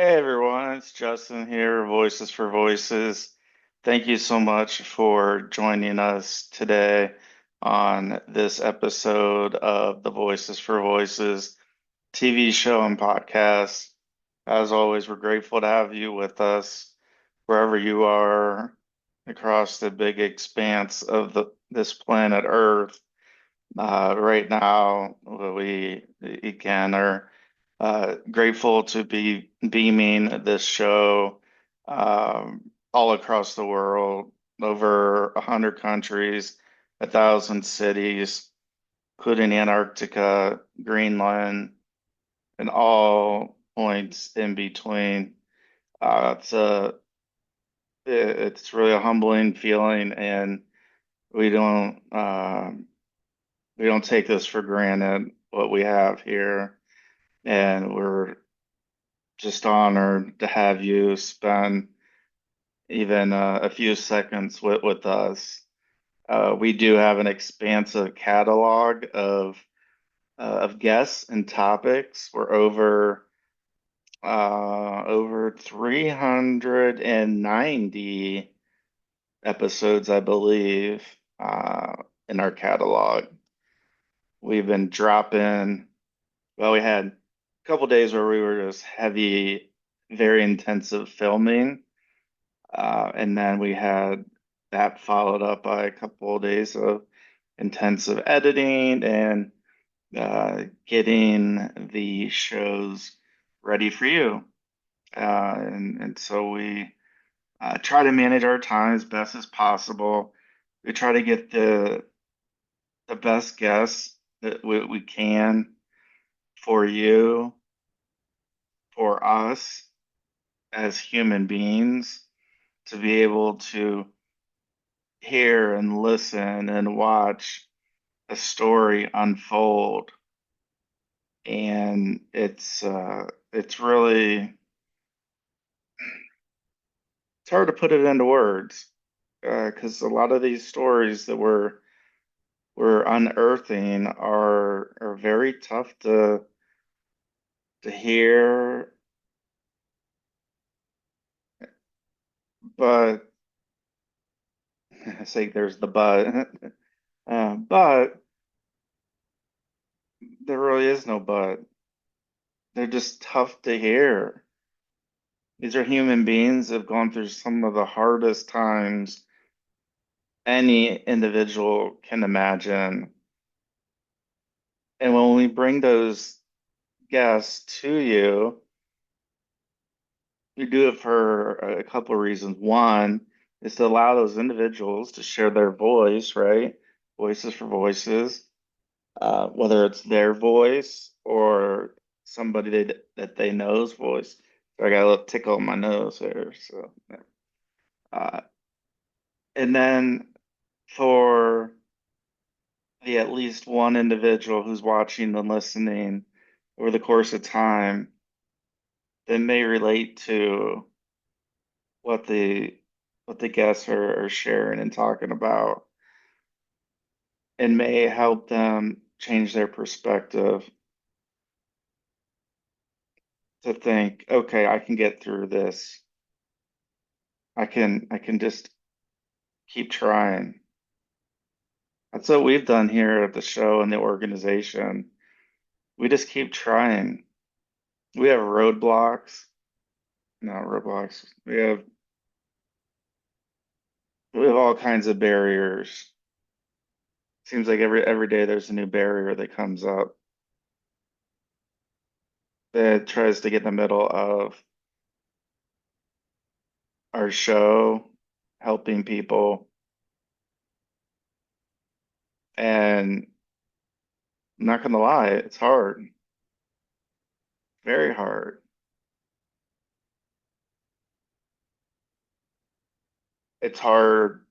Hey everyone, it's Justin here, Voices for Voices. Thank you so much for joining us today on this episode of the Voices for Voices TV show and podcast. As always, we're grateful to have you with us wherever you are across the big expanse of this planet Earth. Right now, we again are grateful to be beaming this show all across the world, over 100 countries, 1,000 cities, including Antarctica, Greenland, and all points in between. It's it's really a humbling feeling, and we don't. We don't take this for granted, what we have here, and we're just honored to have you spend even a few seconds with us. We do have an expansive catalog of guests and topics. We're over 390 episodes, I believe, in our catalog. We've been dropping. Well, we had a couple days where we were just heavy, very intensive filming. And then we had that followed up by a couple of days of intensive editing and getting the shows ready for you. And so we try to manage our time as best as possible. We try to get the best guests that we can for you, for us as human beings, to be able to hear and listen and watch a story unfold. And it's really it's hard to put it into words because a lot of these stories that we're unearthing are very tough to hear, but I say there's the but. But there really is no but. They're just tough to hear. These are human beings that have gone through some of the hardest times any individual can imagine. And when we bring those guests to you, we do it for a couple of reasons. One is to allow those individuals to share their voice, right? Voices for voices, whether it's their voice or somebody that they know's voice. So I got a little tickle in my nose there. So, uh, and then for the at least one individual who's watching and listening over the course of time that may relate to what the what the guests are sharing and talking about, and may help them change their perspective to think, okay, I can get through this. I can just keep trying. That's what we've done here at the show and the organization. We just keep trying. We have roadblocks. No, roadblocks. We have all kinds of barriers. Seems like every day there's a new barrier that comes up that tries to get in the middle of our show, helping people. And I'm not gonna lie, it's hard, very hard. It's hard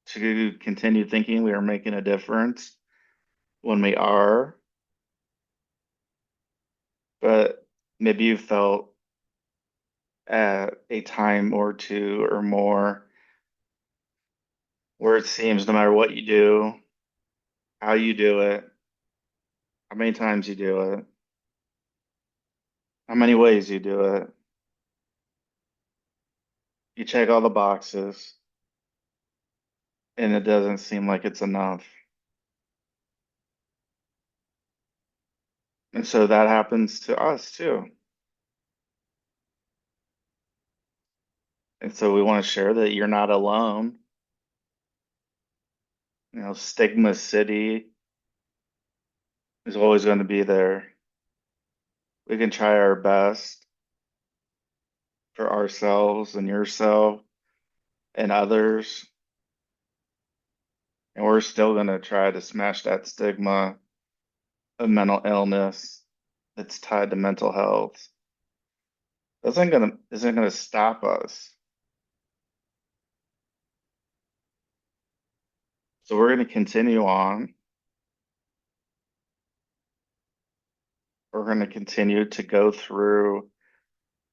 to continue thinking we are making a difference when we are, but maybe you felt at a time or two or more where it seems no matter what you do, how you do it, how many times you do it, how many ways you do it. You check all the boxes, and it doesn't seem like it's enough. And so that happens to us too. And so we want to share that you're not alone. Stigma City is always going to be there. We can try our best for ourselves and yourself and others. And we're still going to try to smash that stigma of mental illness that's tied to mental health. Isn't gonna stop us. So we're going to continue on. We're going to continue to go through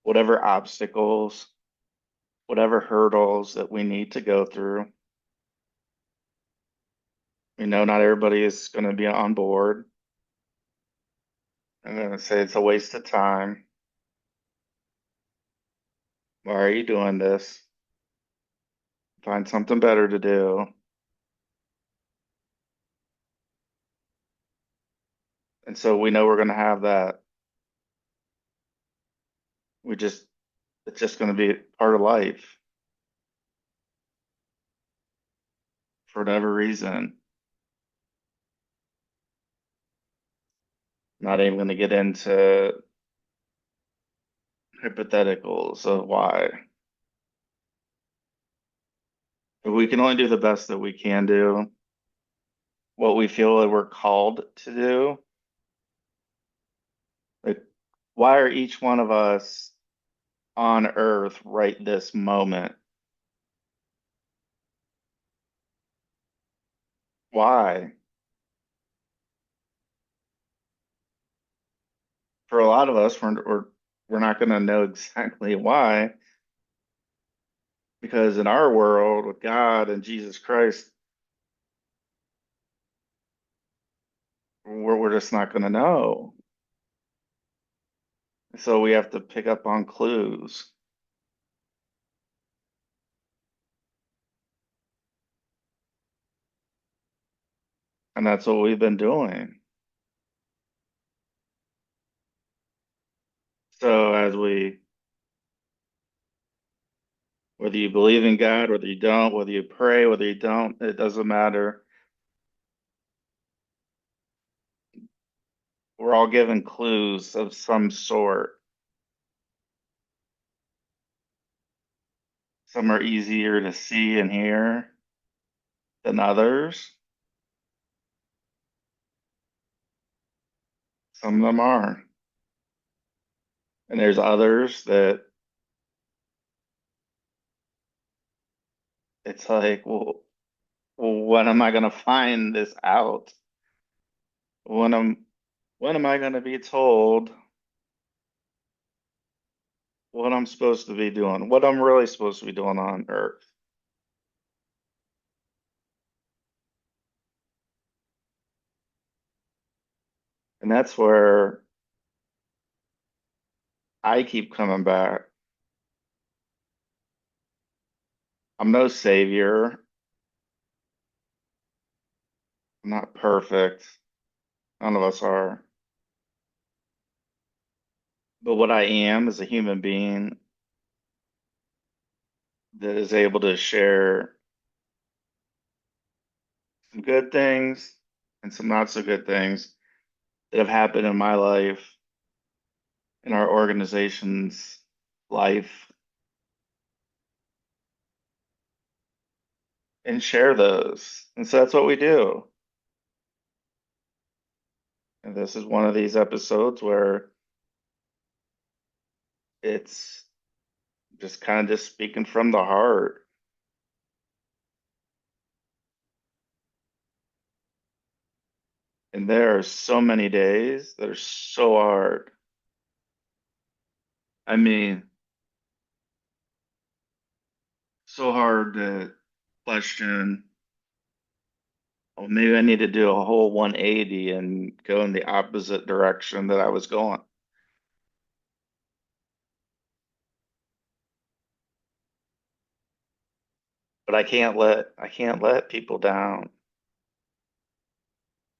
whatever obstacles, whatever hurdles that we need to go through. We know not everybody is going to be on board. I'm going to say it's a waste of time. Why are you doing this? Find something better to do. And so we know we're going to have that. We just, it's just going to be part of life for whatever reason. Not even going to get into hypotheticals of why. But we can only do the best that we can do, what we feel that we're called to do. Like, why are each one of us on earth right this moment? Why? For a lot of us, we're not going to know exactly why, because in our world with God and Jesus Christ, we're just not going to know. So we have to pick up on clues. And that's what we've been doing. So whether you believe in God, whether you don't, whether you pray, whether you don't, it doesn't matter. We're all given clues of some sort. Some are easier to see and hear than others. Some of them are. And there's others that it's like, well, when am I going to find this out? When am when am I going to be told what I'm supposed to be doing? What I'm really supposed to be doing on Earth? And that's where I keep coming back. I'm no savior. I'm not perfect. None of us are. But what I am is a human being that is able to share some good things and some not so good things that have happened in my life, in our organization's life, and share those. And so that's what we do. And this is one of these episodes where it's just kind of just speaking from the heart. And there are so many days that are so hard. I mean, so hard to question, oh, maybe I need to do a whole 180 and go in the opposite direction that I was going. but I can't let people down,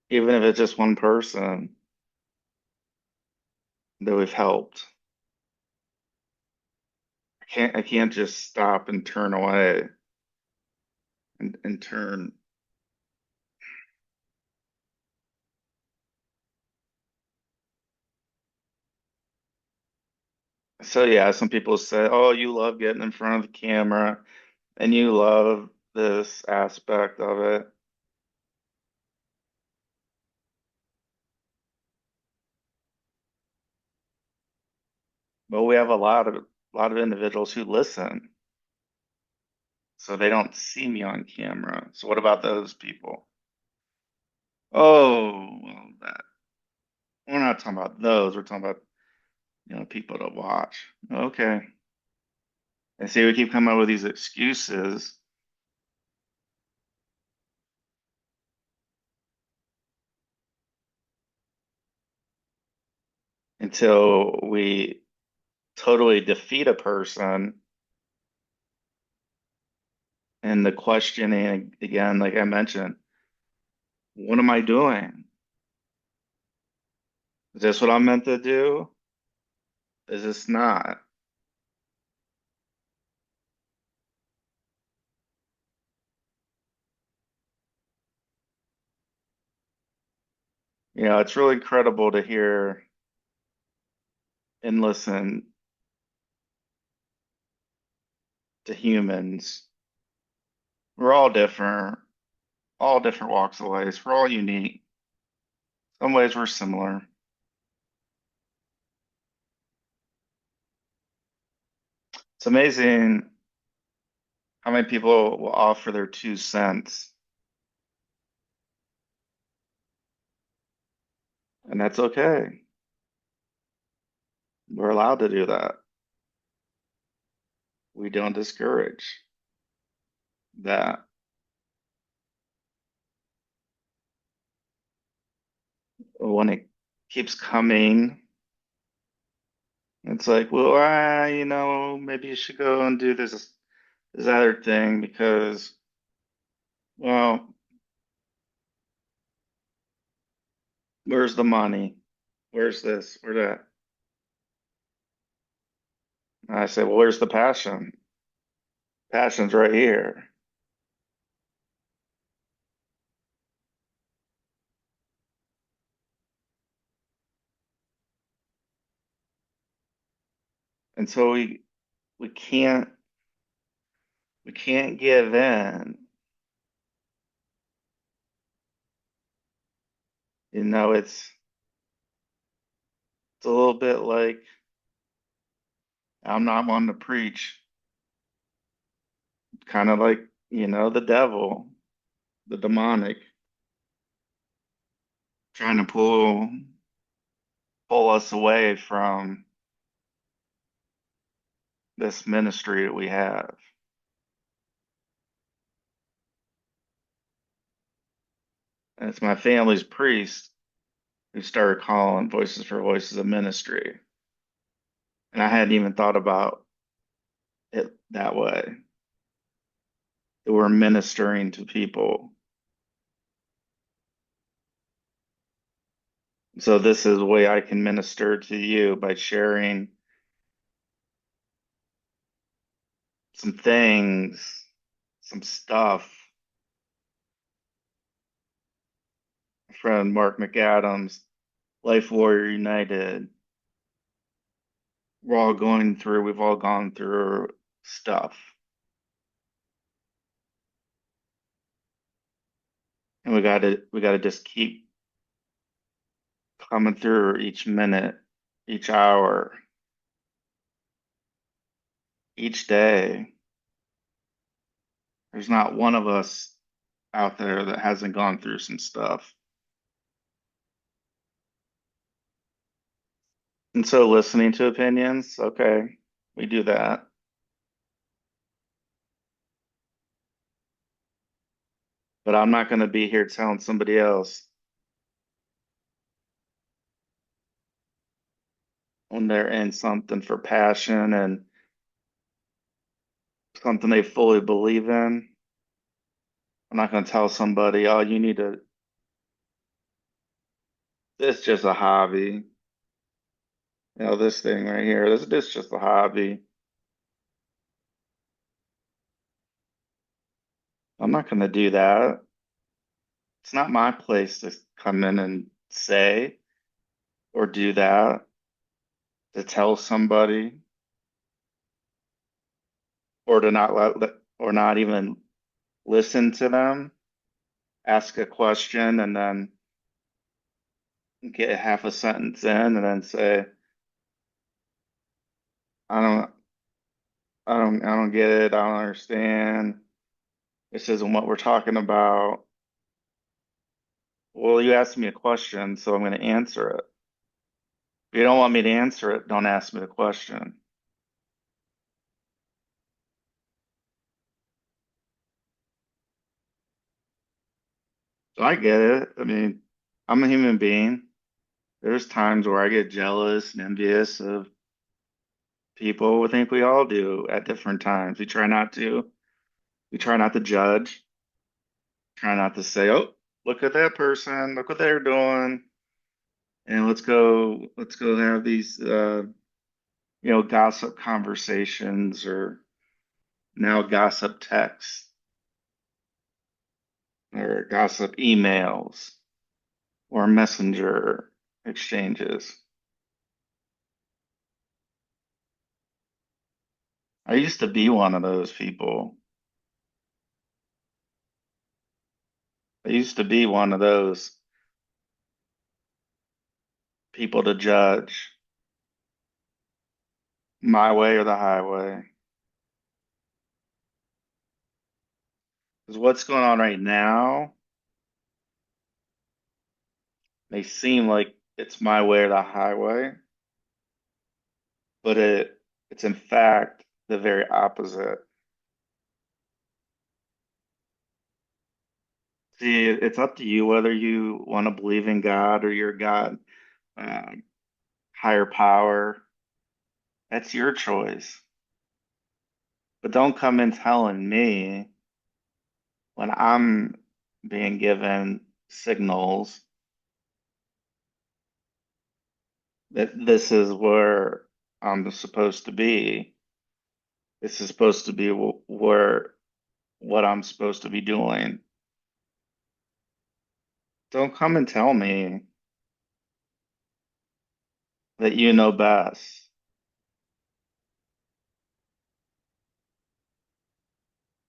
even if it's just one person that we've helped. I can't just stop and turn away and turn. So yeah, some people say, "Oh, you love getting in front of the camera and you love this aspect of it." But we have a lot of individuals who listen, so they don't see me on camera. So what about those people? Oh, well, we're not talking about those. We're talking about, people to watch. Okay. And see, we keep coming up with these excuses until we totally defeat a person. And the questioning again, like I mentioned, what am I doing? Is this what I'm meant to do? Is this not? It's really incredible to hear and listen to humans. We're all different walks of life. We're all unique. Some ways we're similar. It's amazing how many people will offer their 2 cents, and that's okay. We're allowed to do that. We don't discourage that. When it keeps coming, it's like, well, maybe you should go and do this other thing because, well, where's the money? Where's this? Where that? And I say, well, where's the passion? Passion's right here. And so we can't we can't give in. It's a little bit like I'm not one to preach, kind of like, the devil, the demonic, trying to pull us away from this ministry that we have. And it's my family's priest who started calling Voices for Voices a ministry. And I hadn't even thought about it that way. That we're ministering to people. So this is the way I can minister to you by sharing some things, some stuff. My friend Mark McAdams, Life Warrior United. We've all gone through stuff. And we gotta just keep coming through each minute, each hour, each day. There's not one of us out there that hasn't gone through some stuff. And so listening to opinions, okay, we do that. But I'm not going to be here telling somebody else when they're in something for passion and something they fully believe in. I'm not going to tell somebody, oh, you need to, this is just a hobby. You know, this thing right here, this is just a hobby. I'm not going to do that. It's not my place to come in and say or do that, to tell somebody or to not or not even listen to them, ask a question and then get half a sentence in and then say, I don't, I don't get it. I don't understand. This isn't what we're talking about. Well, you asked me a question, so I'm going to answer it. If you don't want me to answer it, don't ask me the question. So I get it. I mean, I'm a human being. There's times where I get jealous and envious of people. I think we all do at different times. We try not to. We try not to judge. Try not to say, "Oh, look at that person. Look what they're doing." And let's go have these gossip conversations or now gossip texts or gossip emails or messenger exchanges. I used to be one of those people. I used to be one of those people to judge my way or the highway. Because what's going on right now may seem like it's my way or the highway, but it's in fact the very opposite. See, it's up to you whether you want to believe in God or your God, uh, higher power. That's your choice. But don't come in telling me when I'm being given signals that this is where I'm supposed to be. This is supposed to be where what I'm supposed to be doing. Don't come and tell me that you know best.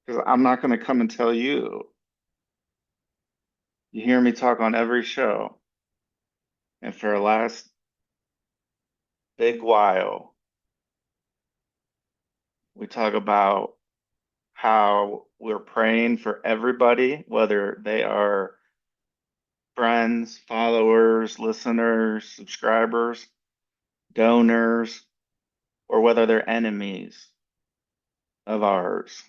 Because I'm not going to come and tell you. You hear me talk on every show. And for the last big while, we talk about how we're praying for everybody, whether they are friends, followers, listeners, subscribers, donors, or whether they're enemies of ours,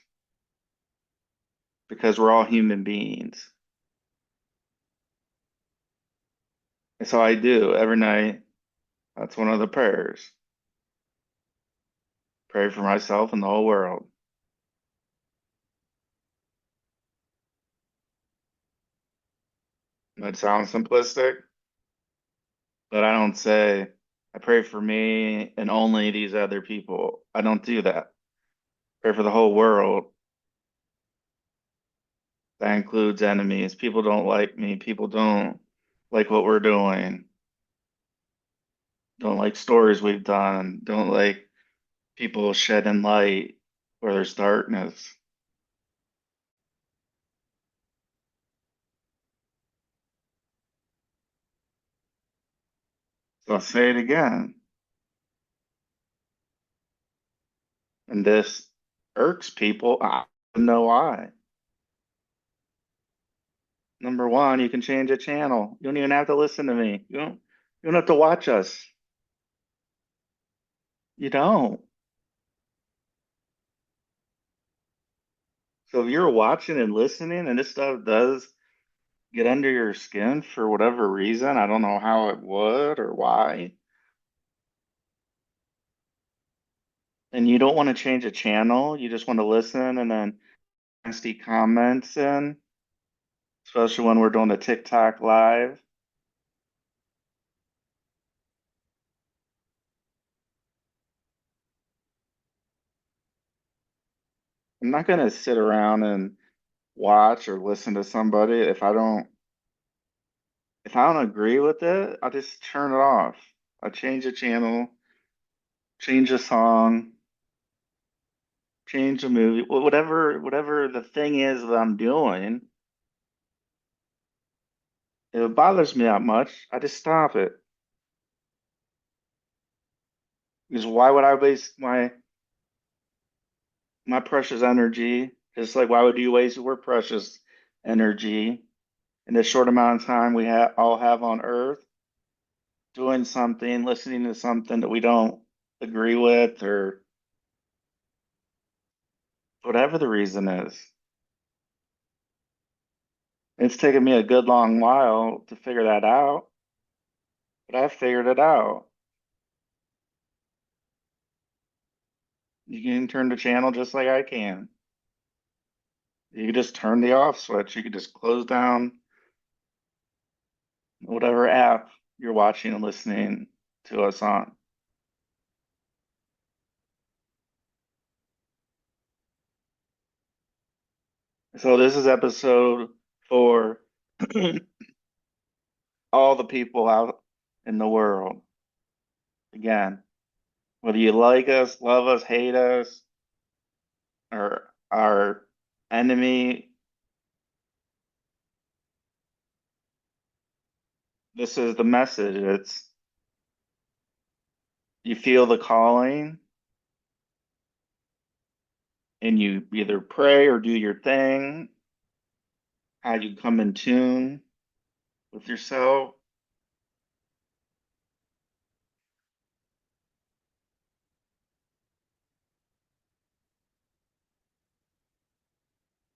because we're all human beings. And so I do every night. That's one of the prayers. Pray for myself and the whole world. That sounds simplistic, but I don't say, I pray for me and only these other people. I don't do that. Pray for the whole world. That includes enemies. People don't like me. People don't like what we're doing. Don't like stories we've done. Don't like people shedding light where there's darkness. So I'll say it again. And this irks people. I don't know why. Number one, you can change a channel. You don't even have to listen to me. You don't have to watch us. You don't. So if you're watching and listening and this stuff does get under your skin for whatever reason, I don't know how it would or why, and you don't want to change a channel, you just want to listen and then nasty comments in. especially when we're doing the TikTok live. I'm not gonna sit around and watch or listen to somebody if I don't agree with it, I just turn it off. I change the channel, change the song, change the movie, whatever the thing is that I'm doing. If it bothers me that much, I just stop it. Because why would I waste my precious energy? Just like why would you waste your precious energy in the short amount of time we all have on Earth doing something, listening to something that we don't agree with, or whatever the reason is. It's taken me a good long while to figure that out, but I figured it out. You can turn the channel just like I can. You can just turn the off switch. You can just close down whatever app you're watching and listening to us on. So this is episode 4. All the people out in the world. Again, whether you like us, love us, hate us, or our enemy, this is the message. It's you feel the calling and you either pray or do your thing, how you come in tune with yourself.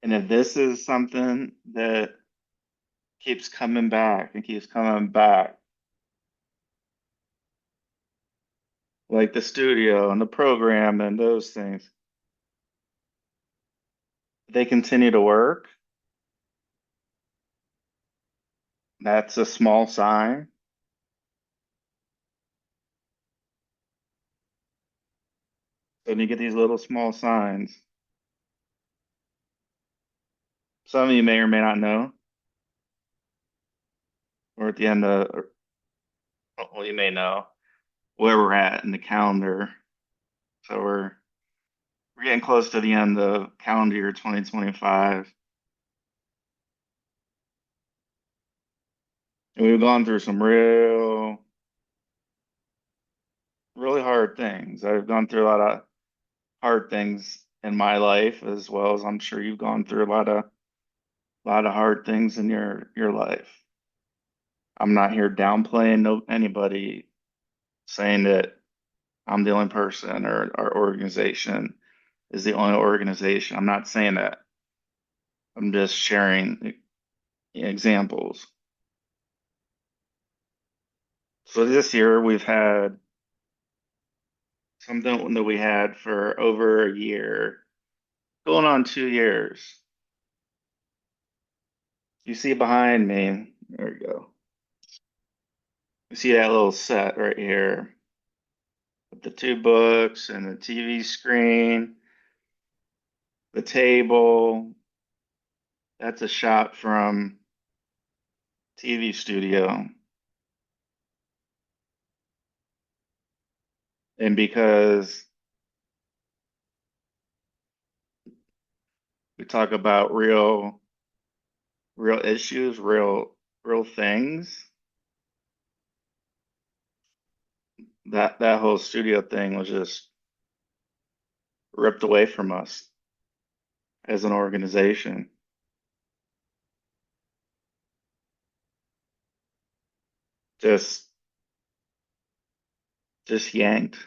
And if this is something that keeps coming back and keeps coming back, like the studio and the program and those things, they continue to work. That's a small sign. Then you get these little small signs. Some of you may or may not know. We're at the end of, well, you may know where we're at in the calendar. So we're getting close to the end of calendar year 2025. And we've gone through some really hard things. I've gone through a lot of hard things in my life, as well as I'm sure you've gone through a lot of hard things in your life. I'm not here downplaying anybody, saying that I'm the only person or our organization is the only organization. I'm not saying that. I'm just sharing examples. So this year we've had something that we had for over a year, going on 2 years. You see behind me, there we go. You see that little set right here with the two books and the TV screen, the table. That's a shot from TV studio. And because we talk about real issues, real things, that whole studio thing was just ripped away from us as an organization. Just just yanked.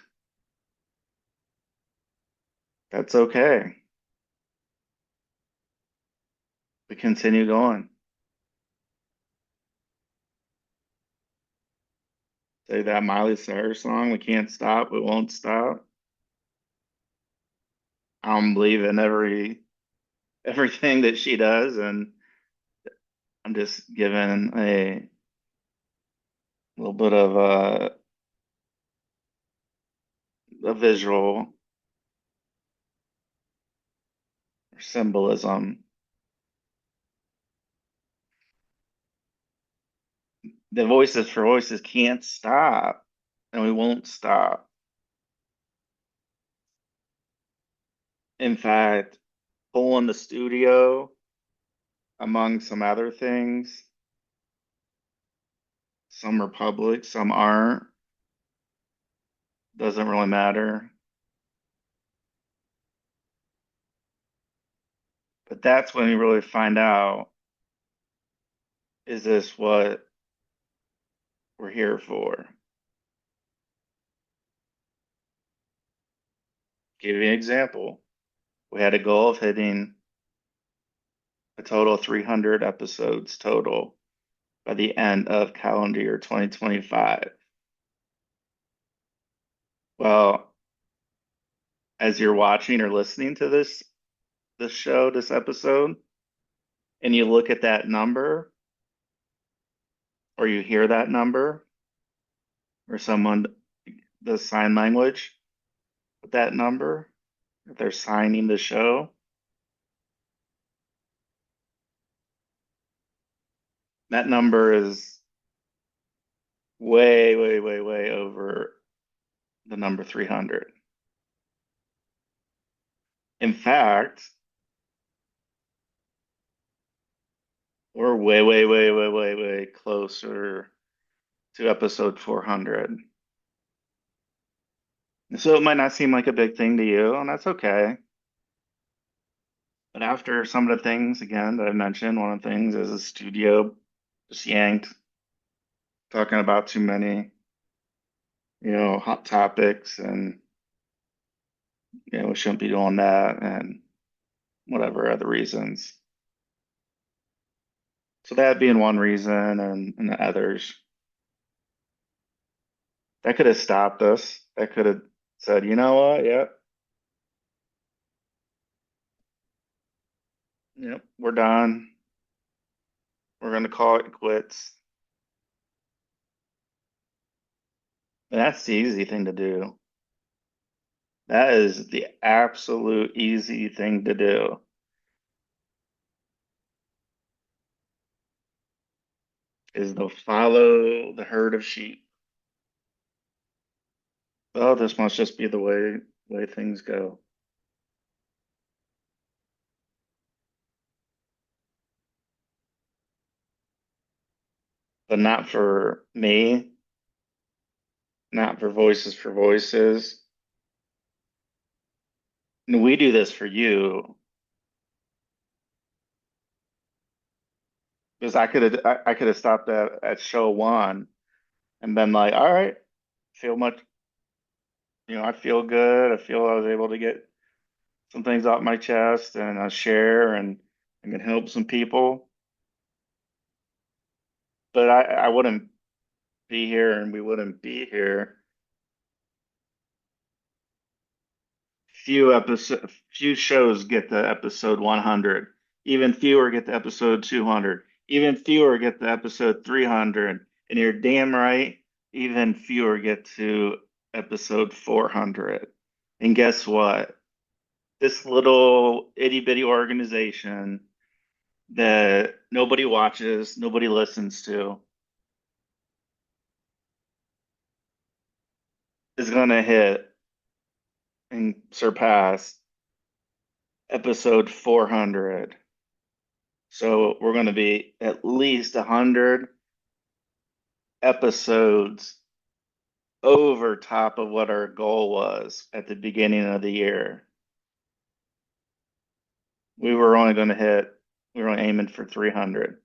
That's okay. We continue going. Say that Miley Cyrus song, we can't stop, we won't stop. I don't believe in everything that she does, and I'm just giving a little bit of a visual symbolism. The voices for voices can't stop, and we won't stop. In fact, pulling the studio, among some other things, some are public, some aren't. Doesn't really matter. But that's when you really find out, is this what we're here for? Give you an example. We had a goal of hitting a total of 300 episodes total by the end of calendar year 2025. Well, as you're watching or listening to this show, this episode, and you look at that number or you hear that number or someone does sign language with that number, if they're signing the show, that number is way, way, way, way over the number 300. In fact, we're way, way, way, way, way, way closer to episode 400. So it might not seem like a big thing to you, and that's okay. But after some of the things, again, that I mentioned, one of the things is the studio just yanked, talking about too many, hot topics, and, we shouldn't be doing that, and whatever other reasons. So that being one reason, and the others, that could have stopped us. That could have said, you know what? Yep, yep, we're done. We're going to call it quits. And that's the easy thing to do. That is the absolute easy thing to do. Is to follow the herd of sheep. Oh, this must just be the way things go. But not for me, not for voices. And we do this for you because I could have stopped at show one and been like, all right, feel much, I feel good. I feel I was able to get some things off my chest and share and I can help some people. But I wouldn't be here and we wouldn't be here. Few shows get to episode 100. Even fewer get to episode 200. Even fewer get to episode 300. And you're damn right, even fewer get to episode 400. And guess what? This little itty bitty organization that nobody watches, nobody listens to, is going to hit and surpass episode 400. So we're going to be at least 100 episodes over top of what our goal was at the beginning of the year. We were only going to hit, we were only aiming for 300.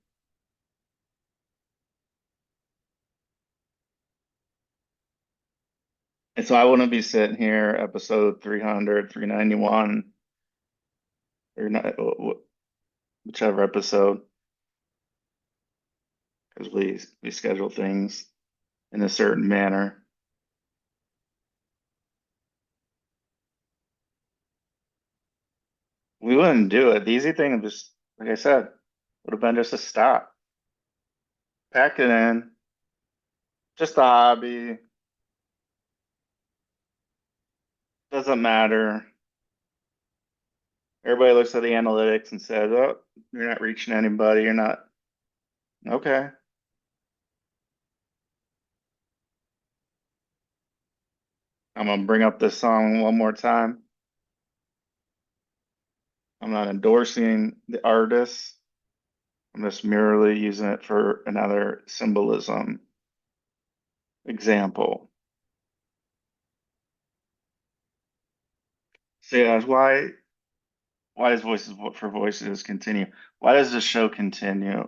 And so I wouldn't be sitting here, episode 300, 391, or not, whichever episode, because we schedule things in a certain manner. We wouldn't do it. The easy thing, just like I said, would have been just to stop. pack it in. Just a hobby. Doesn't matter. Everybody looks at the analytics and says, "Oh, you're not reaching anybody. You're not." Okay. I'm gonna bring up this song one more time. I'm not endorsing the artist. I'm just merely using it for another symbolism example. So yeah, why does Voices for Voices continue? Why does the show continue?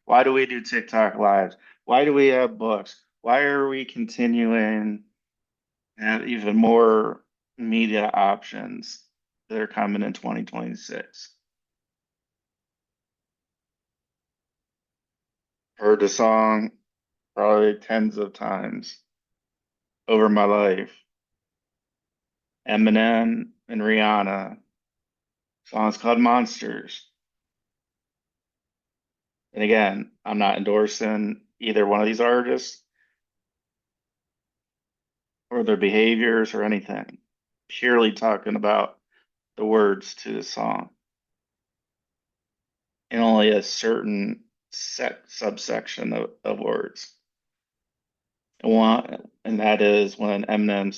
Why do we do TikTok lives? Why do we have books? Why are we continuing to have even more media options that are coming in 2026? Heard the song probably tens of times over my life. Eminem and Rihanna. Song's called Monsters. And again, I'm not endorsing either one of these artists or their behaviors or anything. Purely talking about the words to the song and only a certain subsection of words. And that is when Eminem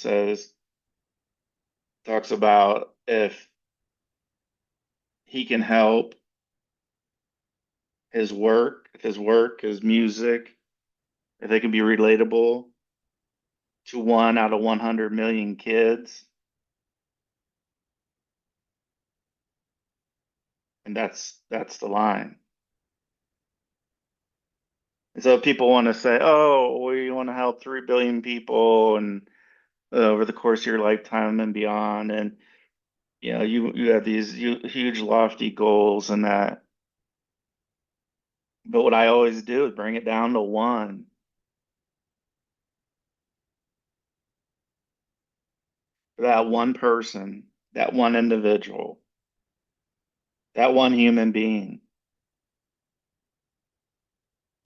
talks about if he can help his work, if his work, his music, if they can be relatable to 1 out of 100 million kids, and that's the line. And so people want to say, "Oh, we want to help 3 billion people, and over the course of your lifetime and beyond," and you have these huge lofty goals and that. But what I always do is bring it down to one. That one person, that one individual, that one human being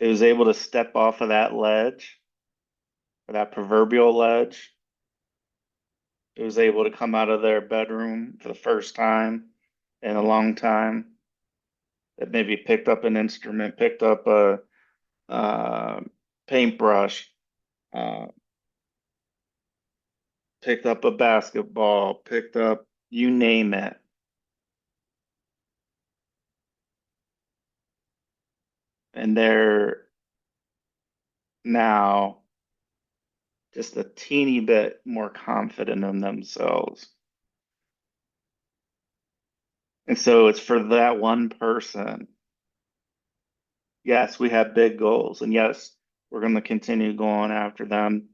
that was able to step off of that ledge, or that proverbial ledge, that was able to come out of their bedroom for the first time in a long time, that maybe picked up an instrument, picked up a uh, paintbrush, uh, picked up a basketball, picked up you name it, and they're now just a teeny bit more confident in themselves. And so it's for that one person. Yes, we have big goals, and yes, we're going to continue going after them.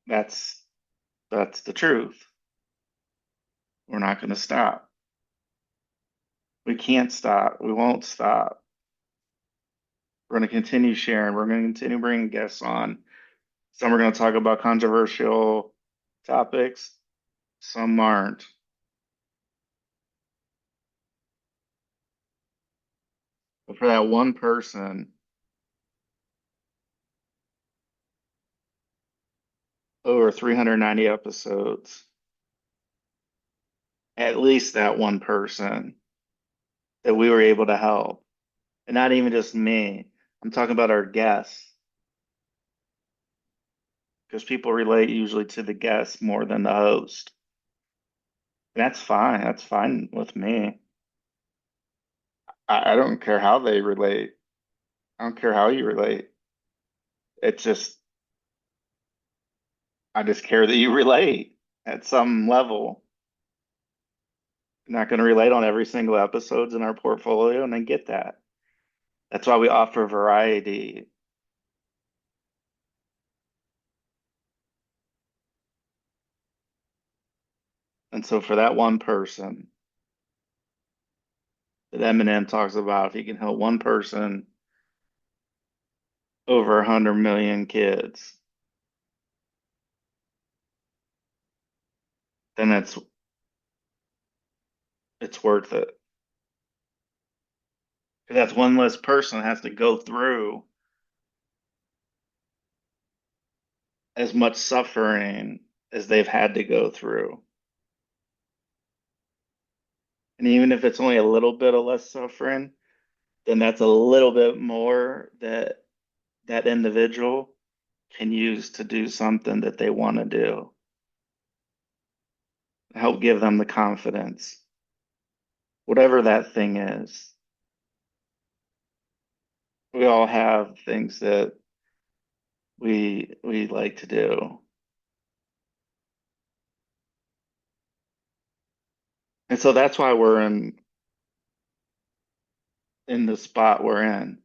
That's that's the truth. We're not going to stop. We can't stop. We won't stop. We're going to continue sharing. We're going to continue bringing guests on. Some are going to talk about controversial topics. Some aren't. But for that one person, over 390 episodes, at least that one person that we were able to help. And not even just me. I'm talking about our guests, because people relate usually to the guests more than the host. And that's fine. That's fine with me. I don't care how they relate. I don't care how you relate. It's just, I just care that you relate at some level. You're not going to relate on every single episodes in our portfolio, and I get that. That's why we offer variety. And so for that one person that Eminem talks about, if he can help one person over 100 million kids, then it's worth it. 'Cause that's one less person has to go through as much suffering as they've had to go through. And even if it's only a little bit of less suffering, then that's a little bit more that that individual can use to do something that they want to do. Help give them the confidence, whatever that thing is. We all have things that we like to do. And so that's why we're in the spot we're in.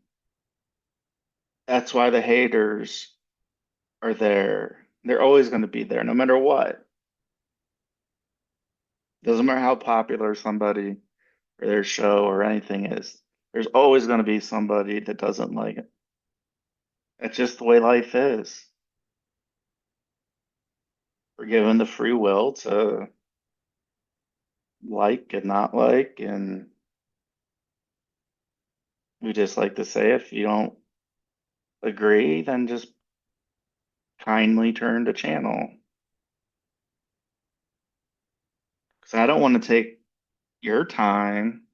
That's why the haters are there. They're always going to be there, no matter what. Doesn't matter how popular somebody or their show or anything is. There's always going to be somebody that doesn't like it. That's just the way life is. We're given the free will to like and not like, and we just like to say if you don't agree, then just kindly turn the channel. Because I don't want to take your time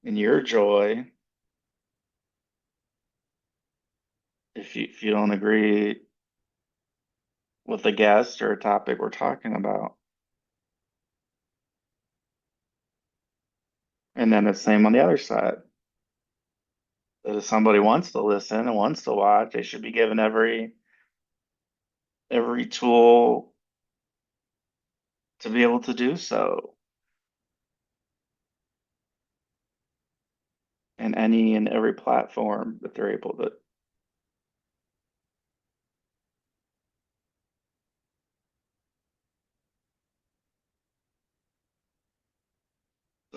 and your joy if you don't agree with the guest or a topic we're talking about. And then the same on the other side. That if somebody wants to listen and wants to watch, they should be given every tool to be able to do so. And any and every platform that they're able to.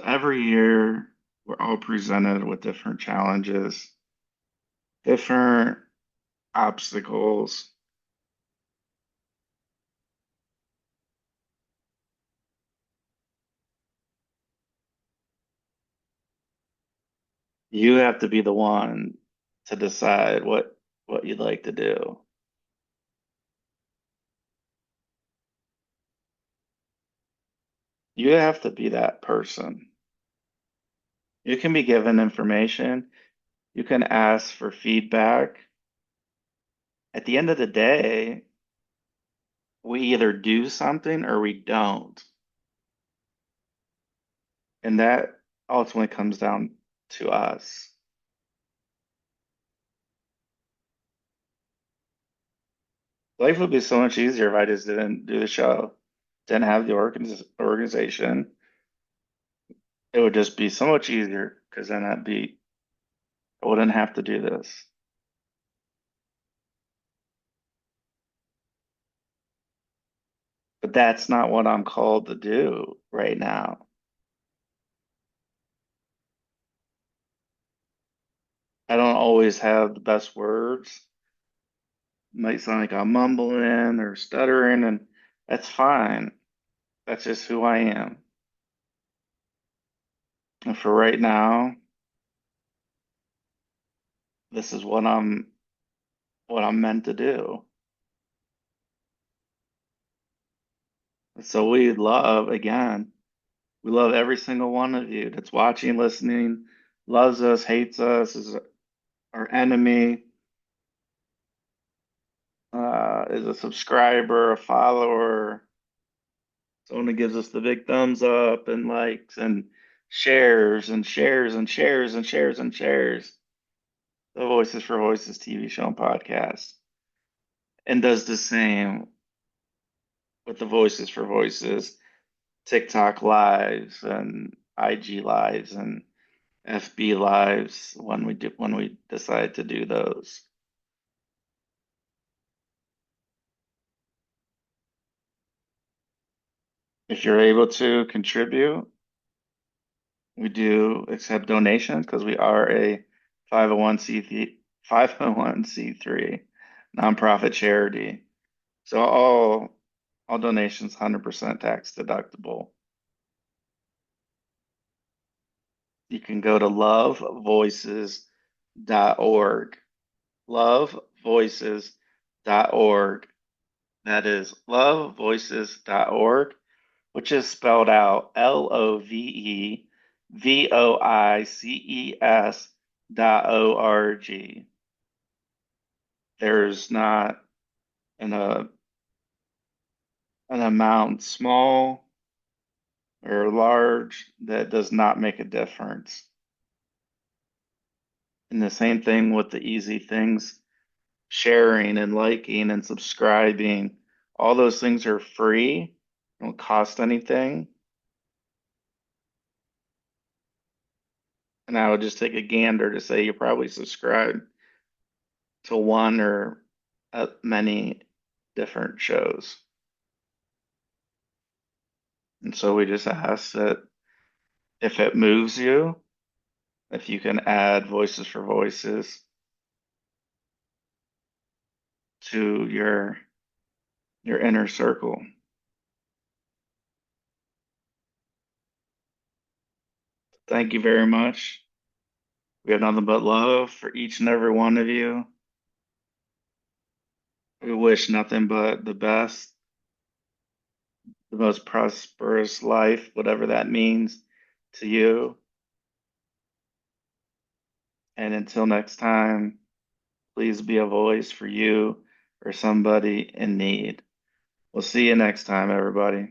Every year, we're all presented with different challenges, different obstacles. You have to be the one to decide what you'd like to do. You have to be that person. You can be given information, you can ask for feedback. At the end of the day, we either do something or we don't. And that ultimately comes down to us. Life would be so much easier if I just didn't do the show, didn't have the organization. It would just be so much easier because then I wouldn't have to do this. But that's not what I'm called to do right now. I don't always have the best words. Might sound like I'm mumbling or stuttering, and that's fine. That's just who I am. And for right now, this is what I'm meant to do. So we love every single one of you that's watching, listening, loves us, hates us, is our enemy, is a subscriber, a follower, someone who gives us the big thumbs up and likes and shares and shares and shares and shares and shares the Voices for Voices TV show and podcast, and does the same with the Voices for Voices TikTok lives and IG lives and FB lives when we decide to do those. If you're able to contribute, we do accept donations because we are a 501c3 nonprofit charity. So all donations 100% tax deductible. you can go to lovevoices.org. Lovevoices.org. That is lovevoices.org, which is spelled out LOVEVOICES.org. There's not an, an amount small or large that does not make a difference. And the same thing with the easy things, sharing and liking and subscribing. All those things are free, don't cost anything. And I would just take a gander to say you probably subscribe to one or many different shows. And so we just ask that if it moves you, if you can add Voices for Voices to your inner circle. Thank you very much. We have nothing but love for each and every one of you. We wish nothing but the best, the most prosperous life, whatever that means to you. And until next time, please be a voice for you or somebody in need. We'll see you next time, everybody.